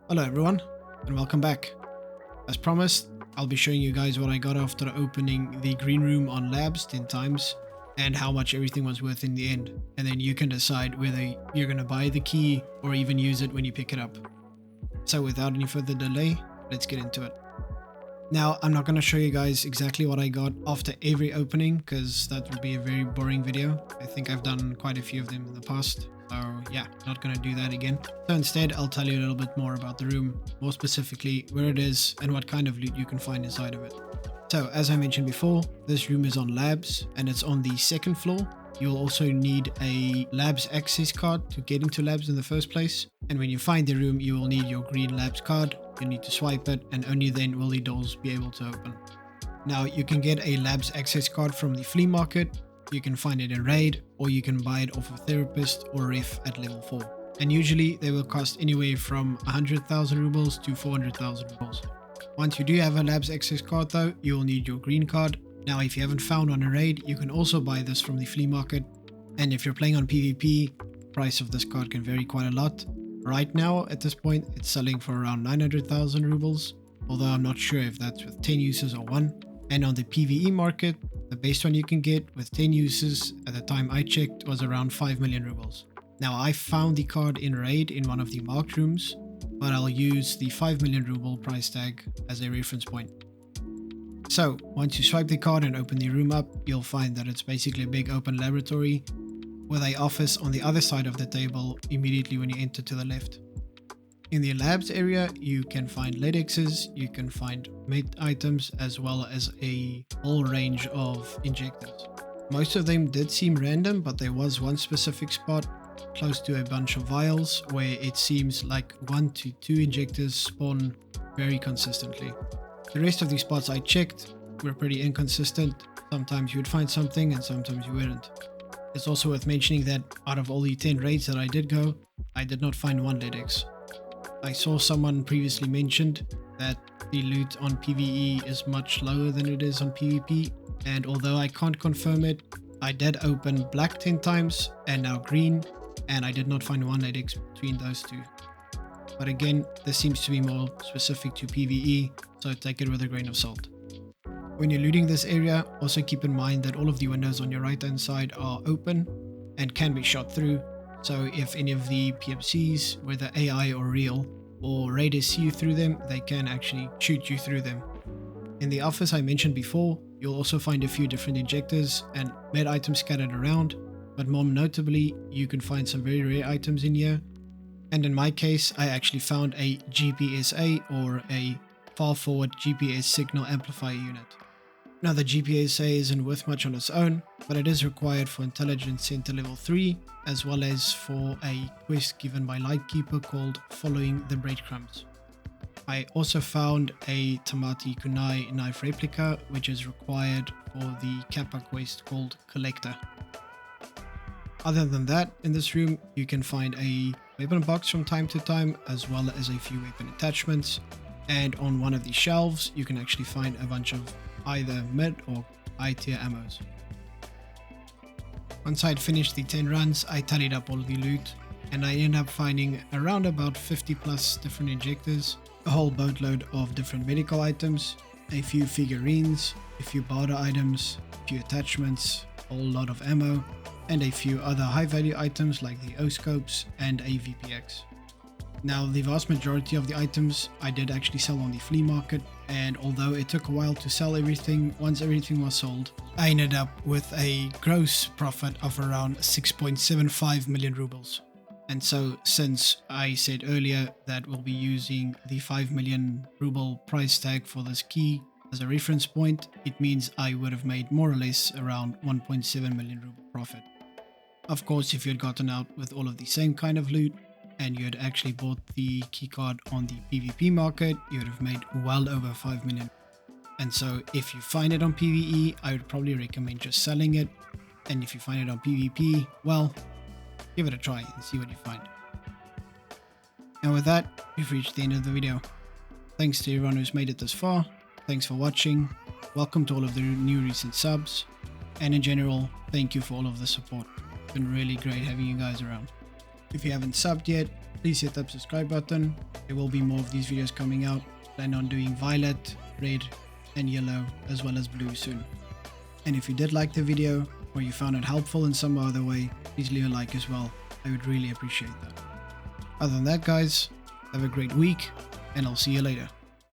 Hello everyone, and welcome back. As promised, I'll be showing you guys what I got after opening the green room on labs 10 times and how much everything was worth in the end. And then you can decide whether you're going to buy the key or even use it when you pick it up. So without any further delay, let's get into it. Now, I'm not going to show you guys exactly what I got after every opening because that would be a very boring video. I think I've done quite a few of them in the past. So yeah, not going to do that again. So instead, I'll tell you a little bit more about the room, more specifically where it is and what kind of loot you can find inside of it. So as I mentioned before, this room is on labs and it's on the second floor. You'll also need a labs access card to get into labs in the first place. And when you find the room, you will need your green labs card. You need to swipe it and only then will the doors be able to open. Now you can get a labs access card from the flea market. You can find it in raid, or you can buy it off a therapist or ref at level 4. And usually they will cost anywhere from 100,000 rubles to 400,000 rubles. Once you do have a labs access card though, you will need your green card. Now if you haven't found on a raid, you can also buy this from the flea market. And if you're playing on PvP, the price of this card can vary quite a lot. Right now, at this point, it's selling for around 900,000 rubles, although I'm not sure if that's with 10 uses or 1. And on the PvE market, the best one you can get with 10 uses at the time I checked was around 5 million rubles. Now I found the card in raid in one of the marked rooms, but I'll use the 5 million ruble price tag as a reference point. So once you swipe the card and open the room up, you'll find that it's basically a big open laboratory with an office on the other side of the table immediately when you enter to the left. In the labs area, you can find LEDXs, you can find med items, as well as a whole range of injectors. Most of them did seem random, but there was one specific spot close to a bunch of vials where it seems like 1 to 2 injectors spawn very consistently. The rest of the spots I checked were pretty inconsistent. Sometimes you would find something and sometimes you wouldn't. It's also worth mentioning that out of all the 10 raids that I did go, I did not find one LEDX. I saw someone previously mentioned that the loot on PvE is much lower than it is on PvP, and although I can't confirm it, I did open black 10 times and now green, and I did not find one LEDX between those two. But again, this seems to be more specific to PvE, so take it with a grain of salt. When you're looting this area, also keep in mind that all of the windows on your right hand side are open and can be shot through. So if any of the PMCs, whether AI or real, or raiders see you through them, they can actually shoot you through them. In the office I mentioned before, you'll also find a few different injectors and med items scattered around, but more notably, you can find some very rare items in here. And in my case, I actually found a GPSA, or a far forward GPS signal amplifier unit. Now the GPSA isn't worth much on its own, but it is required for Intelligence Center level 3, as well as for a quest given by Lightkeeper called Following the Breadcrumbs. I also found a Tamati Kunai knife replica, which is required for the Kappa quest called Collector. Other than that, in this room you can find a weapon box from time to time, as well as a few weapon attachments, and on one of the shelves you can actually find a bunch of either mid or high tier ammos. Once I'd finished the 10 runs, I tallied up all of the loot, and I ended up finding around about 50 plus different injectors, a whole boatload of different medical items, a few figurines, a few barter items, a few attachments, a whole lot of ammo, and a few other high value items like the O-scopes and a VPX. Now, the vast majority of the items I did actually sell on the flea market, and although it took a while to sell everything, once everything was sold, I ended up with a gross profit of around 6.75 million rubles. And so, since I said earlier that we'll be using the 5 million ruble price tag for this key as a reference point, it means I would have made more or less around 1.7 million ruble profit. Of course, if you had gotten out with all of the same kind of loot, and you had actually bought the keycard on the PvP market, you would have made well over 5 million. And so if you find it on PvE, I would probably recommend just selling it. And if you find it on PvP, well, give it a try and see what you find. And with that, we've reached the end of the video. Thanks to everyone who's made it this far. Thanks for watching. Welcome to all of the new recent subs. And in general, thank you for all of the support. It's been really great having you guys around. If you haven't subbed yet, please hit that subscribe button. There will be more of these videos coming out. Plan on doing violet, red, and yellow, as well as blue soon. And if you did like the video, or you found it helpful in some other way, please leave a like as well. I would really appreciate that. Other than that, guys, have a great week, and I'll see you later.